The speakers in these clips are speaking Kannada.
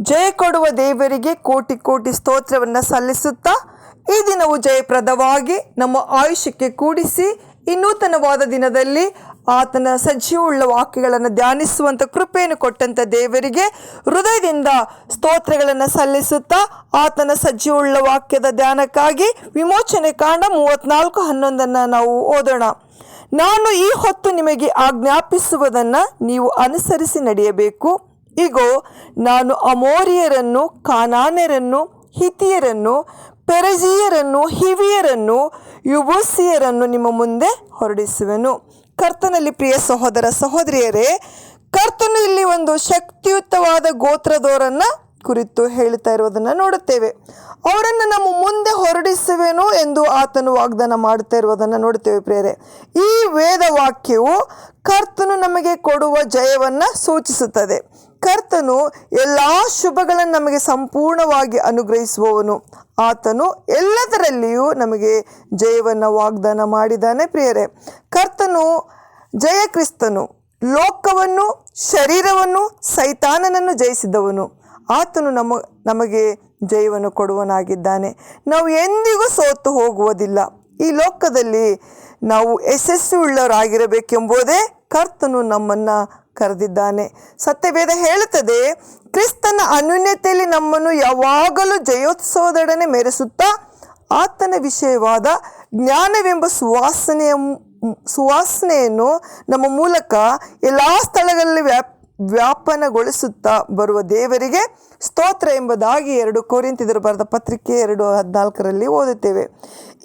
ಜಯ ಕೊಡುವ ದೇವರಿಗೆ ಕೋಟಿ ಕೋಟಿ ಸ್ತೋತ್ರವನ್ನು ಸಲ್ಲಿಸುತ್ತಾ ಈ ದಿನವು ಜಯಪ್ರದವಾಗಿ ನಮ್ಮ ಆಯುಷ್ಯಕ್ಕೆ ಕೂಡಿಸಿ ಈ ನೂತನವಾದ ದಿನದಲ್ಲಿ ಆತನ ಸಜೀವವುಳ್ಳ ವಾಕ್ಯಗಳನ್ನು ಧ್ಯಾನಿಸುವಂಥ ಕೃಪೆಯನ್ನು ಕೊಟ್ಟಂಥ ದೇವರಿಗೆ ಹೃದಯದಿಂದ ಸ್ತೋತ್ರಗಳನ್ನು ಸಲ್ಲಿಸುತ್ತಾ ಆತನ ಸಜೀವವುಳ್ಳ ವಾಕ್ಯದ ಧ್ಯಾನಕ್ಕಾಗಿ ವಿಮೋಚನೆ ಕಾಂಡ 34:11 ನಾವು ಓದೋಣ. ನಾನು ಈ ಹೊತ್ತು ನಿಮಗೆ ಆಜ್ಞಾಪಿಸುವುದನ್ನು ನೀವು ಅನುಸರಿಸಿ ನಡೆಯಬೇಕು. ಇಗೋ, ನಾನು ಅಮೋರಿಯರನ್ನು, ಕಾನಾನ್ಯರನ್ನು, ಹಿತಿಯರನ್ನು, ಪೆರಜೀಯರನ್ನು, ಹಿವಿಯರನ್ನು, ಯುಬೂಸಿಯರನ್ನು ನಿಮ್ಮ ಮುಂದೆ ಹೊರಡಿಸುವೆನು. ಕರ್ತನಲ್ಲಿ ಪ್ರಿಯ ಸಹೋದರ ಸಹೋದರಿಯರೇ, ಕರ್ತನು ಇಲ್ಲಿ ಒಂದು ಶಕ್ತಿಯುತವಾದ ಗೋತ್ರದವರನ್ನು ಕುರಿತು ಹೇಳ್ತಾ ಇರುವುದನ್ನು ನೋಡುತ್ತೇವೆ. ಅವರನ್ನು ನಮ್ಮ ಮುಂದೆ ಹೊರಡಿಸುವೆನು ಎಂದು ಆತನು ವಾಗ್ದಾನ ಮಾಡುತ್ತಾ ಇರುವುದನ್ನು ನೋಡುತ್ತೇವೆ. ಪ್ರಿಯರೇ, ಈ ವೇದ ವಾಕ್ಯವು ಕರ್ತನು ನಮಗೆ ಕೊಡುವ ಜಯವನ್ನು ಸೂಚಿಸುತ್ತದೆ. ಕರ್ತನು ಎಲ್ಲ ಶುಭಗಳನ್ನು ನಮಗೆ ಸಂಪೂರ್ಣವಾಗಿ ಅನುಗ್ರಹಿಸುವವನು. ಆತನು ಎಲ್ಲದರಲ್ಲಿಯೂ ನಮಗೆ ಜಯವನ್ನು ವಾಗ್ದಾನ ಮಾಡಿದ್ದಾನೆ. ಪ್ರಿಯರೇ, ಕರ್ತನು ಜಯಕ್ರಿಸ್ತನು, ಲೋಕವನ್ನು, ಶರೀರವನ್ನು, ಸೈತಾನನನ್ನು ಜಯಿಸಿದವನು. ಆತನು ನಮಗೆ ಜಯವನ್ನು ಕೊಡುವನಾಗಿದ್ದಾನೆ. ನಾವು ಎಂದಿಗೂ ಸೋತು ಹೋಗುವುದಿಲ್ಲ. ಈ ಲೋಕದಲ್ಲಿ ನಾವು ಯಶಸ್ಸುಳ್ಳವರಾಗಿರಬೇಕೆಂಬುದೇ ಕರ್ತನು ನಮ್ಮನ್ನು ಕರೆದಿದ್ದಾನೆ. ಸತ್ಯವೇದ ಹೇಳುತ್ತದೆ, ಕ್ರಿಸ್ತನ ಅನ್ಯೋನ್ಯತೆಯಲ್ಲಿ ನಮ್ಮನ್ನು ಯಾವಾಗಲೂ ಜಯೋತ್ಸವದೊಡನೆ ಮೆರೆಸುತ್ತಾ ಆತನ ವಿಷಯವಾದ ಜ್ಞಾನವೆಂಬ ಸುವಾಸನೆಯನ್ನು ನಮ್ಮ ಮೂಲಕ ಎಲ್ಲ ಸ್ಥಳಗಳಲ್ಲಿ ವ್ಯಾಪನಗೊಳಿಸುತ್ತಾ ಬರುವ ದೇವರಿಗೆ ಸ್ತೋತ್ರ ಎಂಬುದಾಗಿ 2 ಕೊರಿಂಥಿಯರು ಬರೆದ ಪತ್ರಿಕೆ 2:14 ಓದುತ್ತೇವೆ.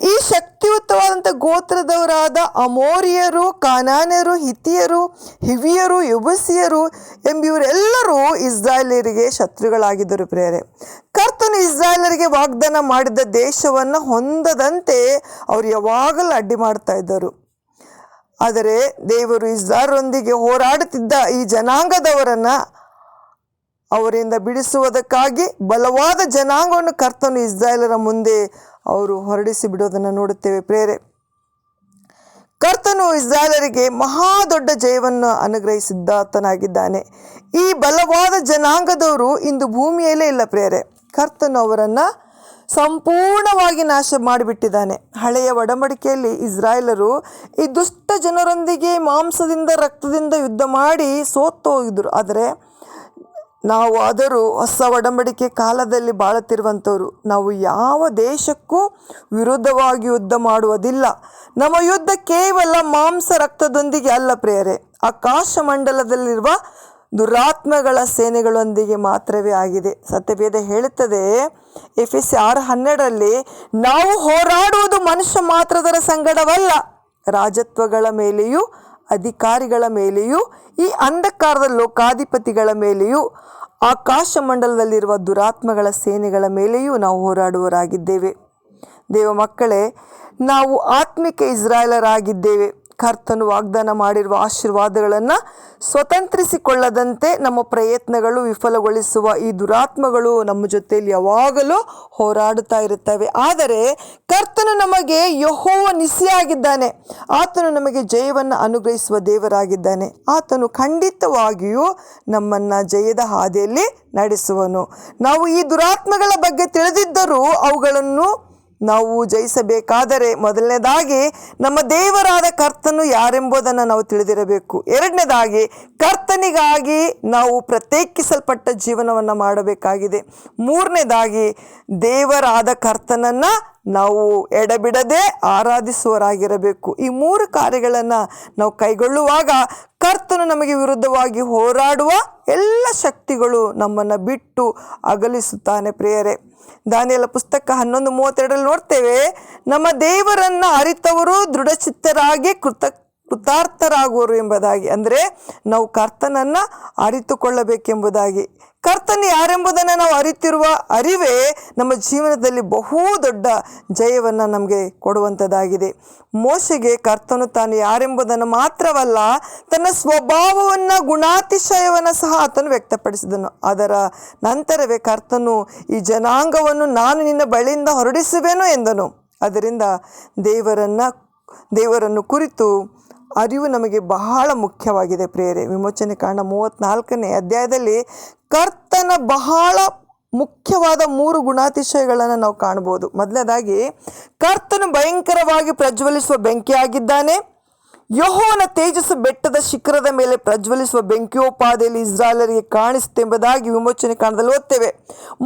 ಈ ಶಕ್ತಿಯುತವಾದಂಥ ಗೋತ್ರದವರಾದ ಅಮೋರಿಯರು, ಕಾನಾನ್ಯರು, ಹಿತಿಯರು, ಹಿವಿಯರು, ಯುಬೂಸಿಯರು ಎಂಬಿವರೆಲ್ಲರೂ ಇಸ್ರಾಯೇಲರಿಗೆ ಶತ್ರುಗಳಾಗಿದ್ದರು. ಪ್ರಿಯರೇ, ಕರ್ತನು ಇಸ್ರಾಯೇಲರಿಗೆ ವಾಗ್ದಾನ ಮಾಡಿದ ದೇಶವನ್ನು ಹೊಂದದಂತೆ ಅವರು ಯಾವಾಗಲೂ ಅಡ್ಡಿ ಮಾಡ್ತಾ ಇದ್ದರು. ಆದರೆ ದೇವರು ಇಸ್ರಾಯೇಲರೊಂದಿಗೆ ಹೋರಾಡುತ್ತಿದ್ದ ಈ ಜನಾಂಗದವರನ್ನು ಅವರಿಂದ ಬಿಡಿಸುವುದಕ್ಕಾಗಿ ಬಲವಾದ ಜನಾಂಗವನ್ನು ಕರ್ತನು ಇಸ್ರಾಯೇಲರ ಮುಂದೆ ಅವರು ಹೊರಡಿಸಿ ಬಿಡೋದನ್ನು ನೋಡುತ್ತೇವೆ. ಪ್ರೇರೆ, ಕರ್ತನು ಇಸ್ರಾಯೇಲರಿಗೆ ಮಹಾ ದೊಡ್ಡ ಜಯವನ್ನು ಅನುಗ್ರಹಿಸಿದ್ದಾತನಾಗಿದ್ದಾನೆ. ಈ ಬಲವಾದ ಜನಾಂಗದವರು ಇಂದು ಭೂಮಿಯಲ್ಲೇ ಇಲ್ಲ. ಪ್ರೇರೆ, ಕರ್ತನು ಅವರನ್ನು ಸಂಪೂರ್ಣವಾಗಿ ನಾಶ ಮಾಡಿಬಿಟ್ಟಿದ್ದಾನೆ. ಹಳೆಯ ಒಡಂಬಡಿಕೆಯಲ್ಲಿ ಇಸ್ರಾಯೇಲರು ಈ ದುಷ್ಟ ಜನರೊಂದಿಗೆ ಮಾಂಸದಿಂದ ರಕ್ತದಿಂದ ಯುದ್ಧ ಮಾಡಿ ಸೋತು ಹೋಗಿದ್ರು. ಆದರೆ ಆದರೂ ಹೊಸ ಒಡಂಬಡಿಕೆ ಕಾಲದಲ್ಲಿ ಬಾಳುತ್ತಿರುವಂಥವ್ರು, ನಾವು ಯಾವ ದೇಶಕ್ಕೂ ವಿರುದ್ಧವಾಗಿ ಯುದ್ಧ ಮಾಡುವುದಿಲ್ಲ. ನಮ್ಮ ಯುದ್ಧ ಕೇವಲ ಮಾಂಸ ರಕ್ತದೊಂದಿಗೆ ಅಲ್ಲ ಪ್ರಿಯರೇ, ಆಕಾಶ ಮಂಡಲದಲ್ಲಿರುವ ದುರಾತ್ಮಗಳ ಸೇನೆಗಳೊಂದಿಗೆ ಮಾತ್ರವೇ ಆಗಿದೆ. ಸತ್ಯವೇದ ಹೇಳುತ್ತದೆ, ಎಫೆಸ 6:12, ನಾವು ಹೋರಾಡುವುದು ಮನುಷ್ಯ ಮಾತ್ರದರ ಸಂಗಡವಲ್ಲ, ರಾಜತ್ವಗಳ ಮೇಲೆಯೂ, ಅಧಿಕಾರಿಗಳ ಮೇಲೆಯೂ, ಈ ಅಂಧಕಾರದ ಲೋಕಾಧಿಪತಿಗಳ ಮೇಲೆಯೂ, ಆಕಾಶ ಮಂಡಲದಲ್ಲಿರುವ ದುರಾತ್ಮಗಳ ಸೇನೆಗಳ ಮೇಲೆಯೂ ನಾವು ಹೋರಾಡುವವರಾಗಿದ್ದೇವೆ. ದೇವ ಮಕ್ಕಳೇ, ನಾವು ಆತ್ಮಿಕ ಇಸ್ರಾಯೇಲರಾಗಿದ್ದೇವೆ. ಕರ್ತನು ವಾಗ್ದಾನ ಮಾಡಿರುವ ಆಶೀರ್ವಾದಗಳನ್ನು ಸ್ವತಂತ್ರಿಸಿಕೊಳ್ಳದಂತೆ ನಮ್ಮ ಪ್ರಯತ್ನಗಳು ವಿಫಲಗೊಳಿಸುವ ಈ ದುರಾತ್ಮಗಳು ನಮ್ಮ ಜೊತೆಯಲ್ಲಿ ಯಾವಾಗಲೂ ಹೋರಾಡುತ್ತಾ ಇರುತ್ತವೆ. ಆದರೆ ಕರ್ತನು ನಮಗೆ ಯೆಹೋವ ನಿಸಿಯಾಗಿದ್ದಾನೆ. ಆತನು ನಮಗೆ ಜಯವನ್ನು ಅನುಗ್ರಹಿಸುವ ದೇವರಾಗಿದ್ದಾನೆ. ಆತನು ಖಂಡಿತವಾಗಿಯೂ ನಮ್ಮನ್ನು ಜಯದ ಹಾದಿಯಲ್ಲಿ ನಡೆಸುವನು. ನಾವು ಈ ದುರಾತ್ಮಗಳ ಬಗ್ಗೆ ತಿಳಿದಿದ್ದರೂ ಅವುಗಳನ್ನು ನಾವು ಜಯಿಸಬೇಕಾದರೆ ಮೊದಲನೇದಾಗಿ ನಮ್ಮ ದೇವರಾದ ಕರ್ತನು ಯಾರೆಂಬುದನ್ನು ನಾವು ತಿಳಿದಿರಬೇಕು. ಎರಡನೇದಾಗಿ ಕರ್ತನಿಗಾಗಿ ನಾವು ಪ್ರತ್ಯೇಕಿಸಲ್ಪಟ್ಟ ಜೀವನವನ್ನು ಮಾಡಬೇಕಾಗಿದೆ. ಮೂರನೇದಾಗಿ ದೇವರಾದ ಕರ್ತನನ್ನು ನಾವು ಎಡಬಿಡದೆ ಆರಾಧಿಸುವರಾಗಿರಬೇಕು. ಈ 3 ಕಾರ್ಯಗಳನ್ನು ನಾವು ಕೈಗೊಳ್ಳುವಾಗ ಕರ್ತನು ನಮಗೆ ವಿರುದ್ಧವಾಗಿ ಹೋರಾಡುವ ಎಲ್ಲ ಶಕ್ತಿಗಳು ನಮ್ಮನ್ನು ಬಿಟ್ಟು ಅಗಲಿಸುತ್ತಾನೆ. ಪ್ರಿಯರೇ, ದಾನಿಯೇಲ ಪುಸ್ತಕ 11:32 ನೋಡ್ತೇವೆ, ನಮ್ಮ ದೇವರನ್ನು ಅರಿತವರು ದೃಢಚಿತ್ತರಾಗಿ ಕೃತಾರ್ಥರಾಗುವರು ಎಂಬುದಾಗಿ. ಅಂದರೆ ನಾವು ಕರ್ತನನ್ನು ಅರಿತುಕೊಳ್ಳಬೇಕೆಂಬುದಾಗಿ. ಕರ್ತನು ಯಾರೆಂಬುದನ್ನು ನಾವು ಅರಿತಿರುವ ಅರಿವೇ ನಮ್ಮ ಜೀವನದಲ್ಲಿ ಬಹು ದೊಡ್ಡ ಜಯವನ್ನು ನಮಗೆ ಕೊಡುವಂಥದ್ದಾಗಿದೆ. ಮೋಶೆಗೆ ಕರ್ತನು ತಾನು ಯಾರೆಂಬುದನ್ನು ಮಾತ್ರವಲ್ಲ, ತನ್ನ ಸ್ವಭಾವವನ್ನು, ಗುಣಾತಿಶಯವನ್ನು ಸಹ ಆತನು ವ್ಯಕ್ತಪಡಿಸಿದನು. ಅದರ ನಂತರವೇ ಕರ್ತನು ಈ ಜನಾಂಗವನ್ನು ನಾನು ನಿನ್ನ ಬಳಿಯಿಂದ ಹೊರಡಿಸುವೆನು ಎಂದನು. ಅದರಿಂದ ದೇವರನ್ನು ಕುರಿತು ಅರಿವು ನಮಗೆ ಬಹಳ ಮುಖ್ಯವಾಗಿದೆ ಪ್ರಿಯರೇ. ವಿಮೋಚನೆ ಕಾಂಡ 34ನೇ ಅಧ್ಯಾಯದಲ್ಲಿ ಕರ್ತನ ಬಹಳ ಮುಖ್ಯವಾದ 3 ಗುಣಾತಿಶಯಗಳನ್ನು ನಾವು ಕಾಣ್ಬೋದು. ಮೊದಲನೇದಾಗಿ, ಕರ್ತನು ಭಯಂಕರವಾಗಿ ಪ್ರಜ್ವಲಿಸುವ ಬೆಂಕಿಯಾಗಿದ್ದಾನೆ. ಯೆಹೋವನ ತೇಜಸ್ಸು ಬೆಟ್ಟದ ಶಿಖರದ ಮೇಲೆ ಪ್ರಜ್ವಲಿಸುವ ಬೆಂಕಿಯೋಪಾದಿಯಲ್ಲಿ ಇಸ್ರಾಯೇಲರಿಗೆ ಕಾಣಿಸುತ್ತೆಂಬುದಾಗಿ ವಿಮೋಚನೆ ಕಾಂಡದಲ್ಲಿ ಓದ್ತೇವೆ.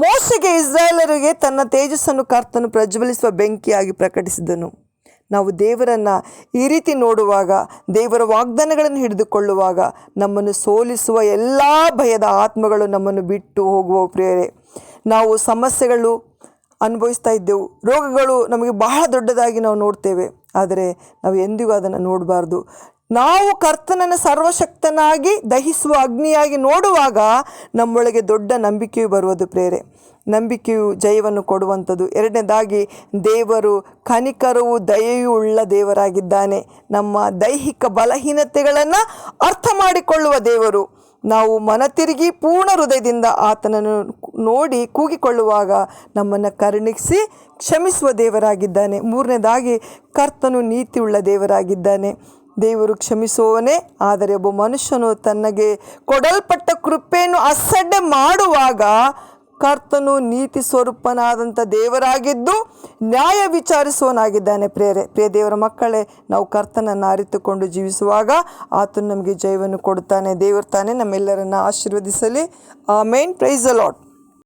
ಮೋಶೆಗೆ ಇಸ್ರಾಯೇಲರಿಗೆ ತನ್ನ ತೇಜಸ್ಸನ್ನು ಕರ್ತನು ಪ್ರಜ್ವಲಿಸುವ ಬೆಂಕಿಯಾಗಿ ಪ್ರಕಟಿಸಿದನು. ನಾವು ದೇವರನ್ನು ಈ ರೀತಿ ನೋಡುವಾಗ, ದೇವರ ವಾಗ್ದಾನಗಳನ್ನು ಹಿಡಿದುಕೊಳ್ಳುವಾಗ ನಮ್ಮನ್ನು ಸೋಲಿಸುವ ಎಲ್ಲ ಭಯದ ಆತ್ಮಗಳು ನಮ್ಮನ್ನು ಬಿಟ್ಟು ಹೋಗುವ ಪ್ರಿಯರೇ. ನಾವು ಸಮಸ್ಯೆಗಳು ಅನುಭವಿಸ್ತಾ ಇದ್ದೆವು, ರೋಗಗಳು ನಮಗೆ ಬಹಳ ದೊಡ್ಡದಾಗಿ ನಾವು ನೋಡ್ತೇವೆ. ಆದರೆ ನಾವು ಎಂದಿಗೂ ಅದನ್ನು ನೋಡಬಾರ್ದು. ನಾವು ಕರ್ತನನ್ನು ಸರ್ವಶಕ್ತನಾಗಿ ದಹಿಸುವ ಅಗ್ನಿಯಾಗಿ ನೋಡುವಾಗ ನಮ್ಮೊಳಗೆ ದೊಡ್ಡ ನಂಬಿಕೆಯು ಬರುವುದು ಪ್ರೇರೆ. ನಂಬಿಕೆಯು ಜಯವನ್ನು ಕೊಡುವಂಥದ್ದು. ಎರಡನೇದಾಗಿ, ದೇವರು ಕನಿಕರವೂ ದಯೆಯೂ ಉಳ್ಳ ದೇವರಾಗಿದ್ದಾನೆ. ನಮ್ಮ ದೈಹಿಕ ಬಲಹೀನತೆಗಳನ್ನು ಅರ್ಥ ಮಾಡಿಕೊಳ್ಳುವ ದೇವರು. ನಾವು ಮನತಿರುಗಿ ಪೂರ್ಣ ಹೃದಯದಿಂದ ಆತನನ್ನು ನೋಡಿ ಕೂಗಿಕೊಳ್ಳುವಾಗ ನಮ್ಮನ್ನು ಕರುಣಿಸಿ ಕ್ಷಮಿಸುವ ದೇವರಾಗಿದ್ದಾನೆ. ಮೂರನೇದಾಗಿ, ಕರ್ತನು ನೀತಿಯುಳ್ಳ ದೇವರಾಗಿದ್ದಾನೆ. ದೇವರು ಕ್ಷಮಿಸುವವನೇ. ಆದರೆ ಒಬ್ಬ ಮನುಷ್ಯನು ತನಗೆ ಕೊಡಲ್ಪಟ್ಟ ಕೃಪೆಯನ್ನು ಅಸಡ್ಡೆ ಮಾಡುವಾಗ ಕರ್ತನು ನೀತಿ ಸ್ವರೂಪನಾದಂಥ ದೇವರಾಗಿದ್ದು ನ್ಯಾಯ ವಿಚಾರಿಸುವನಾಗಿದ್ದಾನೆ. ಪ್ರಿಯ ದೇವರ ಮಕ್ಕಳೇ, ನಾವು ಕರ್ತನನ್ನು ಅರಿತುಕೊಂಡು ಜೀವಿಸುವಾಗ ಆತನು ನಮಗೆ ಜಯವನ್ನು ಕೊಡುತ್ತಾನೆ. ದೇವರು ತಾನೇ ನಮ್ಮೆಲ್ಲರನ್ನು ಆಶೀರ್ವದಿಸಲಿ. ಆಮೇನ್. Praise the lord.